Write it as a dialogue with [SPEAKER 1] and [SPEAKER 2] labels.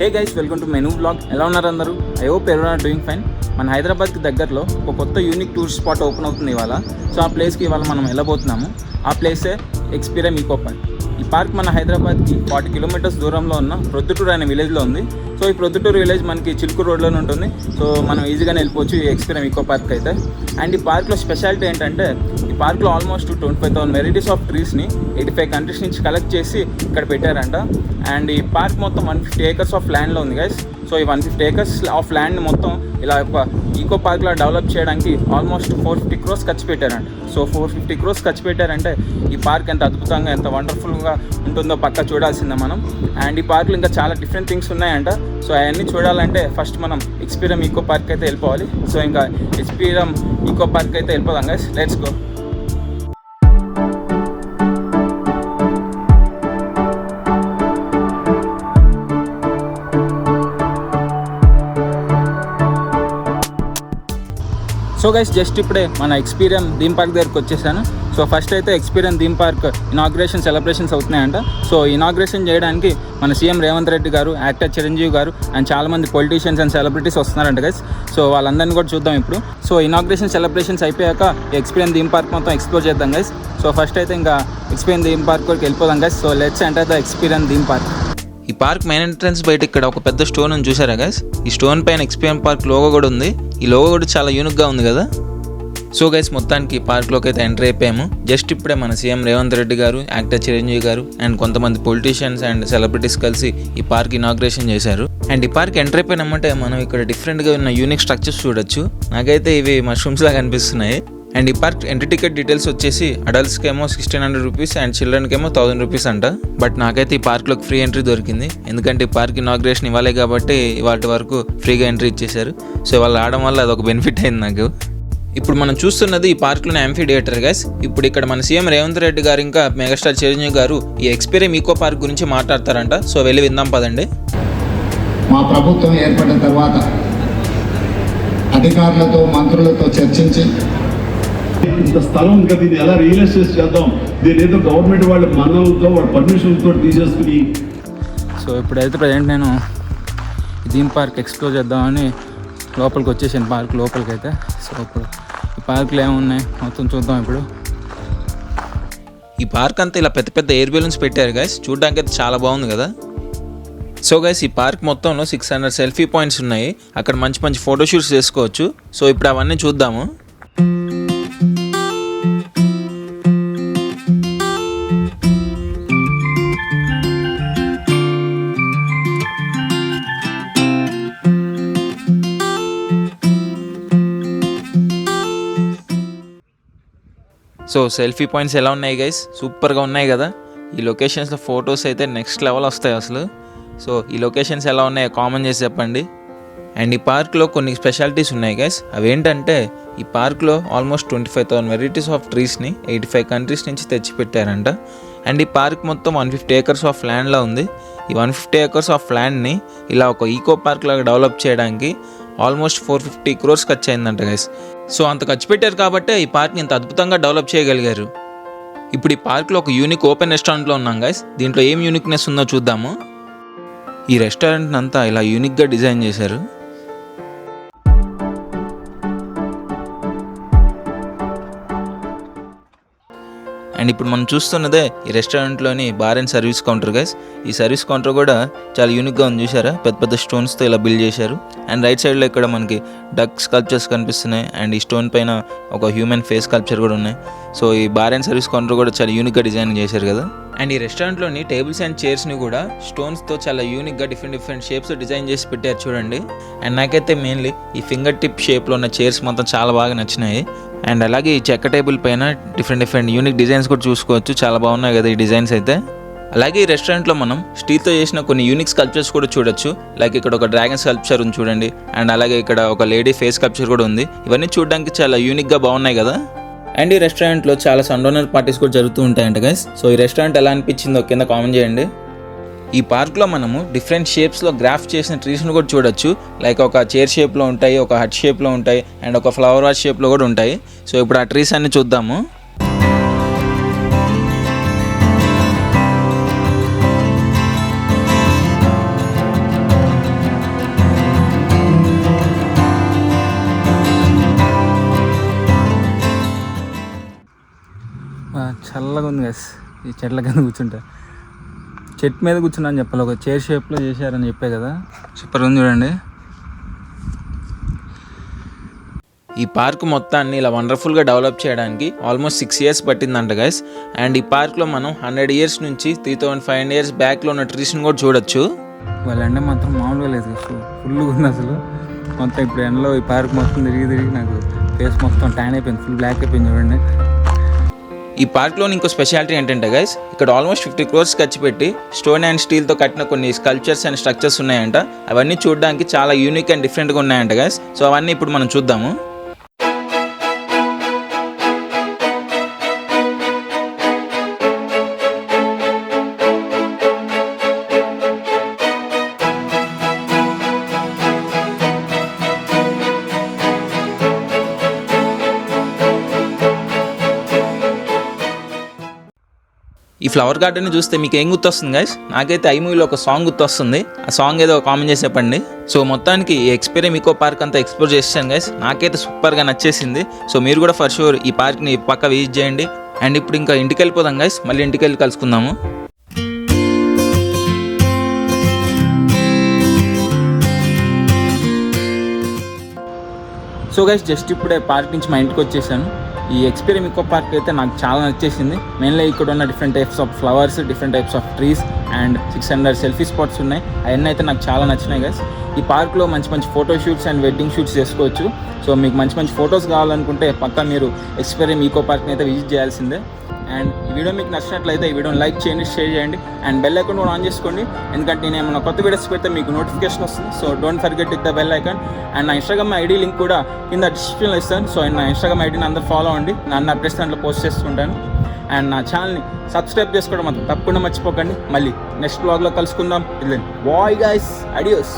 [SPEAKER 1] Hey guys, welcome to menu blog. ఎలా ఉన్నారు అందరూ? ఐ హోప్ ఎవరైనా డూయింగ్ ఫైన్. మన హైదరాబాద్కి దగ్గరలో ఒక కొత్త యూనిక్ టూరిస్ట్ స్పాట్ ఓపెన్ అవుతుంది ఇవాళ. సో ఆ ప్లేస్కి ఇవాళ మనం వెళ్ళబోతున్నాము. ఆ ప్లేసే ఎక్స్పీరియమ్ ఈకో పార్క్. ఈ పార్క్ మన హైదరాబాద్కి 40 కిలోమీటర్స్ దూరంలో ఉన్న ప్రొద్దుటూరు అనే విలేజ్లో ఉంది. సో ఈ ప్రొద్దుటూరు విలేజ్ మనకి చిలుకూరు రోడ్లోనే ఉంటుంది. సో మనం ఈజీగానే వెళ్ళిపోవచ్చు ఈ ఎక్స్పీరియమ్ ఈకో పార్క్ అయితే. అండ్ ఈ పార్క్లో స్పెషాలిటీ ఏంటంటే, ఈ పార్క్లో ఆల్మోస్ట్ 25,000 వెరైటీస్ ఆఫ్ ట్రీస్ని 85 కంట్రీస్ నుంచి కలెక్ట్ చేసి ఇక్కడ పెట్టారంట. అండ్ ఈ పార్క్ మొత్తం 150 acres ఆఫ్ ల్యాండ్లో ఉంది గైస్. సో ఈ 150 acres ఆఫ్ ల్యాండ్ని మొత్తం ఇలా ఒక ఈకో పార్క్లో డెవలప్ చేయడానికి ఆల్మోస్ట్ 450 crores ఖర్చు పెట్టారంట. సో 450 crores ఖర్చు పెట్టారంటే ఈ పార్క్ ఎంత అద్భుతంగా, ఎంత వండర్ఫుల్గా ఉంటుందో పక్కా చూడాల్సిందే మనం. అండ్ ఈ పార్క్లో ఇంకా చాలా డిఫరెంట్ థింగ్స్ ఉన్నాయంట. సో అవన్నీ చూడాలంటే ఫస్ట్ మనం ఎక్స్పీరియమ్ ఈకో పార్క్ అయితే వెళ్ళిపోవాలి. సో ఇంకా ఎక్స్పీరియమ్ ఈకో పార్క్ అయితే వెళ్ళిపోదాం guys, let's go. So guys, just ఇప్పుడే మన ఎక్స్పీరియమ్ థీమ్ పార్క్ దగ్గరికి వచ్చేసాను. సో ఫస్ట్ అయితే Experium theme park inauguration celebrations అవుతున్నాయంట. సో ఇనాగ్రేషన్ చేయడానికి మన సీఎం రేవంత్ రెడ్డి గారు, యాక్టర్ చిరంజీవి గారు అండ్ చాలామంది పొలిటీషియన్స్ అండ్ సెలబ్రిటీస్ వస్తున్నారంట గైస్. సో వాళ్ళందరినీ కూడా చూద్దాం ఇప్పుడు. సో ఇనాగ్రేషన్ సెలబ్రేషన్స్ అయిపోయాక ఎక్స్పీరియమ్ థీమ్ పార్క్ మొత్తం ఎక్స్ప్లోర్ చేద్దాం గైస్. సో ఫస్ట్ అయితే ఇంకా ఎక్స్పీరియమ్ థీమ్ పార్క్ వరకు వెళ్ళిపోదాం guys. So let's enter the Experium theme park. ఈ పార్క్ మెయిన్ ఎంట్రన్స్ బయట ఇక్కడ ఒక పెద్ద స్టోన్ ఉంది, చూసారా గైస్? ఈ స్టోన్ పైన ఎక్స్పీరియమ్ పార్క్ లోగో కూడా ఉంది. ఈ లోగో కూడా చాలా యూనిక్గా ఉంది కదా. సో గైస్, మొత్తానికి పార్క్లోకి అయితే ఎంటర్ అయిపోయాము. జస్ట్ ఇప్పుడే మన సీఎం రేవంత్ రెడ్డి గారు, యాక్టర్ చిరంజీవి గారు అండ్ కొంతమంది పొలిటీషియన్స్ అండ్ సెలబ్రిటీస్ కలిసి ఈ పార్క్ ఇనాగ్రేషన్ చేశారు. అండ్ ఈ పార్క్ ఎంటర్ అయిపోయినామంటే మనం ఇక్కడ డిఫరెంట్గా ఉన్న యూనిక్ స్ట్రక్చర్స్ చూడొచ్చు. నాకైతే ఇవి మష్రూమ్స్ లాగా అనిపిస్తున్నాయి. అండ్ ఈ పార్క్ ఎంట్రీ టికెట్ డీటెయిల్స్ వచ్చేసి అడల్ట్స్కి ఏమో 1,600 రూపీస్ అండ్ చిల్డ్రన్కి ఏమో 1,000 రూపీస్ అంట. బట్ నాకైతే ఈ పార్క్లోకి ఫ్రీ ఎంట్రీ దొరికింది, ఎందుకంటే ఈ పార్క్ ఇనాగ్రేషన్ ఇవ్వాలి కాబట్టి వాటి వరకు ఫ్రీగా ఎంట్రీ ఇచ్చేశారు. సో వాళ్ళు ఆడడం వల్ల అదొక బెనిఫిట్ అయింది నాకు. ఇప్పుడు మనం చూస్తున్నది ఈ పార్క్లోని యాంఫీ థియేటర్ గైస్. ఇప్పుడు ఇక్కడ మన సీఎం రేవంత్ రెడ్డి గారు ఇంకా మెగాస్టార్ చిరంజీవి గారు ఈ ఎక్స్పీరియమ్ ఈకో పార్క్ గురించి మాట్లాడతారంట. సో వెళ్ళి విందాం పదండి.
[SPEAKER 2] మా ప్రభుత్వం ఏర్పడిన తర్వాత అధికారులతో, మంత్రులతో చర్చించి
[SPEAKER 3] ఇంత స్థలం ఇంకా దీన్ని ఎలా రియలైజ్ చేద్దాం, దీని ఏదో గవర్నమెంట్ వాళ్ళ మనలతో వాళ్ళ పర్మిషన్తో తీసేసుకుని.
[SPEAKER 1] సో ఇప్పుడైతే ప్రజెంట్ నేను థీమ్ పార్క్ ఎక్స్ప్లోర్ చేద్దామని లోపలికి వచ్చేసాను, పార్క్ లోపలికి అయితే. సో ఇప్పుడు ఈ పార్క్లో ఏమున్నాయి మొత్తం చూద్దాం ఇప్పుడు.
[SPEAKER 4] ఈ పార్క్ అంతా ఇలా పెద్ద పెద్ద ఎయిర్ బెలూన్స్ పెట్టారు గైస్, చూడడానికి అయితే చాలా బాగుంది కదా. సో గైస్, ఈ పార్క్ మొత్తంలో 600 సెల్ఫీ పాయింట్స్ ఉన్నాయి. అక్కడ మంచి మంచి ఫోటోషూట్స్ చేసుకోవచ్చు. సో ఇప్పుడు అవన్నీ చూద్దాము. సో సెల్ఫీ పాయింట్స్ ఎలా ఉన్నాయి గైస్? సూపర్గా ఉన్నాయి కదా. ఈ లొకేషన్స్లో ఫొటోస్ అయితే నెక్స్ట్ లెవెల్ వస్తాయి అసలు. సో ఈ లొకేషన్స్ ఎలా ఉన్నాయో కామెంట్ చేసి చెప్పండి. అండ్ ఈ పార్క్లో కొన్ని స్పెషాలిటీస్ ఉన్నాయి గైస్. అవేంటంటే, ఈ పార్క్లో ఆల్మోస్ట్ 25,000 వెరైటీస్ ఆఫ్ ట్రీస్ని 85 కంట్రీస్ నుంచి తెచ్చిపెట్టారంట. అండ్ ఈ పార్క్ మొత్తం 150 acres ఆఫ్ ల్యాండ్లో ఉంది. ఈ 150 acres ఆఫ్ ల్యాండ్ని ఇలా ఒక ఈకో పార్క్ లాగా డెవలప్ చేయడానికి ఆల్మోస్ట్ 450 crores ఖర్చు అయిందంట గైస్. సో అంత ఖర్చు పెట్టారు కాబట్టే ఈ పార్క్ని ఇంత అద్భుతంగా డెవలప్ చేయగలిగారు. ఇప్పుడు ఈ పార్క్లో ఒక యూనిక్ ఓపెన్ రెస్టారెంట్లో ఉన్నాం గైస్. దీంట్లో ఏం యూనిక్నెస్ ఉందో చూద్దాము. ఈ రెస్టారెంట్ని అంతా ఇలా యూనిక్గా డిజైన్ చేశారు. అండ్ ఇప్పుడు మనం చూస్తున్నదే ఈ రెస్టారెంట్లోని bar and service counter guys. ఈ సర్వీస్ కౌంటర్ కూడా చాలా యూనిక్గా ఉంది, చూసారా? పెద్ద పెద్ద స్టోన్స్తో ఇలా బిల్డ్ చేశారు. అండ్ రైట్ సైడ్లో ఇక్కడ మనకి డక్ స్కల్ప్చర్స్ కనిపిస్తున్నాయి. అండ్ ఈ స్టోన్ పైన ఒక హ్యూమన్ ఫేస్ స్కల్ప్చర్ కూడా ఉన్నాయి. సో ఈ బార్ అండ్ సర్వీస్ కౌంటర్ కూడా చాలా యూనిక్గా డిజైన్ చేశారు కదా. అండ్ ఈ రెస్టారెంట్లోని టేబుల్స్ అండ్ చైర్స్ని కూడా స్టోన్స్తో చాలా యూనిక్గా డిఫరెంట్ షేప్స్ డిజైన్ చేసి పెట్టారు చూడండి. అండ్ నాకైతే మెయిన్లీ ఈ ఫింగర్ టిప్ షేప్లో ఉన్న చైర్స్ మొత్తం చాలా బాగా నచ్చినాయి. అండ్ అలాగే ఈ చెక్క టేబుల్ పైన డిఫరెంట్ యూనిక్ డిజైన్స్ కూడా చూసుకోవచ్చు. చాలా బాగున్నాయి కదా ఈ డిజైన్స్ అయితే. అలాగే ఈ రెస్టారెంట్లో మనం స్టీల్తో చేసిన కొన్ని యూనిక్ స్కల్ప్చర్స్ కూడా చూడొచ్చు. లైక్ ఇక్కడ ఒక డ్రాగన్ స్కల్ప్చర్ ఉంది చూడండి. అండ్ అలాగే ఇక్కడ ఒక లేడీ ఫేస్ స్కల్ప్చర్ కూడా ఉంది. ఇవన్నీ చూడడానికి చాలా యూనిక్గా బాగున్నాయి కదా. అండ్ ఈ రెస్టారెంట్లో చాలా సండోనర్ పార్టీస్ కూడా జరుగుతూ ఉంటాయంట గైస్. సో ఈ రెస్టారెంట్ ఎలా అనిపించిందో కింద కామెంట్ చేయండి. ఈ పార్క్లో మనము డిఫరెంట్ షేప్స్లో గ్రాఫ్ చేసిన ట్రీస్ని కూడా చూడొచ్చు. లైక్ ఒక చైర్ షేప్లో ఉంటాయి, ఒక హట్ షేప్లో ఉంటాయి అండ్ ఒక ఫ్లవర్ వాష్ షేప్లో కూడా ఉంటాయి. సో ఇప్పుడు ఆ ట్రీస్ అన్ని చూద్దాము.
[SPEAKER 1] లాగా ఉంది గైస్. ఈ చెట్ల కింద కూర్చుంటే చెట్టు మీద కూర్చున్నా అని చెప్పాలి, ఒక చైర్ షేప్లో చేశారని చెప్పే కదా. సూపర్ ఉంది చూడండి.
[SPEAKER 4] ఈ పార్క్ మొత్తాన్ని ఇలా వండర్ఫుల్గా డెవలప్ చేయడానికి ఆల్మోస్ట్ 6 years పట్టిందంట గైస్. అండ్ ఈ పార్క్లో మనం 100 years నుంచి 3500 years బ్యాక్లో ఉన్న ట్రీస్ని కూడా చూడొచ్చు.
[SPEAKER 1] వాళ్ళ ఎండ మాత్రం మామూలుగా లేదు, ఫుల్గా ఉంది అసలు. మొత్తం ఇప్పుడు ఎండలో ఈ పార్క్ మొత్తం తిరిగి నాకు ఫేస్ మొత్తం ట్యాన్ అయిపోయింది, ఫుల్ బ్లాక్ అయిపోయింది చూడండి.
[SPEAKER 4] ఈ పార్క్లోని ఇంకో స్పెషాలిటీ ఏంటంటే గైస్, ఇక్కడ ఆల్మోస్ట్ 50 crores ఖర్చు పెట్టి స్టోన్ అండ్ స్టీల్తో కట్టిన కొన్ని స్కల్ప్చర్స్ అండ్ స్ట్రక్చర్స్ ఉన్నాయంట. అవన్నీ చూడడానికి చాలా యూనిక్ అండ్ డిఫరెంట్గా ఉన్నాయంట గైస్. సో అవన్నీ ఇప్పుడు మనం చూద్దాము. ఈ ఫ్లవర్ గార్డెన్ చూస్తే మీకు ఏం గుర్తొస్తుంది గైస్? నాకైతే ఐ మూవీలో ఒక సాంగ్ గుర్తొస్తుంది. ఆ సాంగ్ ఏదో కామెంట్ చేసి చెప్పండి. సో మొత్తానికి ఈ ఎక్స్పీరియమ్ ఈకో పార్క్ అంతా ఎక్స్ప్లోర్ చేసాను గైస్. నాకైతే సూపర్గా నచ్చేసింది. సో మీరు కూడా ఫర్ షూర్ ఈ పార్క్ని పక్క విజిట్ చేయండి. అండ్ ఇప్పుడు ఇంకా ఇంటికి వెళ్ళిపోదాం గైస్, మళ్ళీ ఇంటికి వెళ్ళి కలుసుకుందాము.
[SPEAKER 1] సో గైస్ జస్ట్ ఇప్పుడే పార్క్ నుంచి మా ఇంటికి వచ్చేసాను. ఈ ఎక్స్పీరియమ్ ఈకో పార్క్ అయితే నాకు చాలా నచ్చేసింది. మెయిన్లీ ఇక్కడ ఉన్న different types of flowers, different types of trees and 600 selfie spots ఉన్నాయి. అవన్నీ అయితే నాకు చాలా నచ్చినాయి గైస్. ఈ పార్క్లో మంచి మంచి photo shoots and wedding shoots చేసుకోవచ్చు. సో మీకు మంచి మంచి ఫొటోస్ కావాలనుకుంటే పక్కా మీరు ఎక్స్పీరియమ్ ఈకో పార్క్ని అయితే విజిట్ చేయాల్సిందే. అండ్ ఈ వీడియో మీకు నచ్చినట్లయితే ఈ వీడియోని లైక్ చేయండి, షేర్ చేయండి అండ్ బెల్ ఐకాన్ కూడా ఆన్ చేసుకోండి. ఎందుకంటే నేను ఏమైనా కొత్త వీడియోస్ పెడితే మీకు నోటిఫికేషన్ వస్తుంది. So don't forget hit the bell icon. And నా ఇన్స్టాగ్రామ్ ఐడి లింక్ కూడా కింద డిస్క్రిప్షన్లో ఇస్తాను. సో నా ఇన్స్టాగ్రామ్ ఐడిని అందరూ ఫాలో అవ్వండి, నన్ను అప్డేట్స్ దాంట్లో పోస్ట్ చేసుకుంటాను. అండ్ నా ఛానల్ని సబ్స్క్రైబ్ చేసుకోవడం మాత్రం తప్పకుండా మర్చిపోకండి. మళ్ళీ నెక్స్ట్ బ్లాగ్లో కలుసుకుందాం. Bye guys, adios.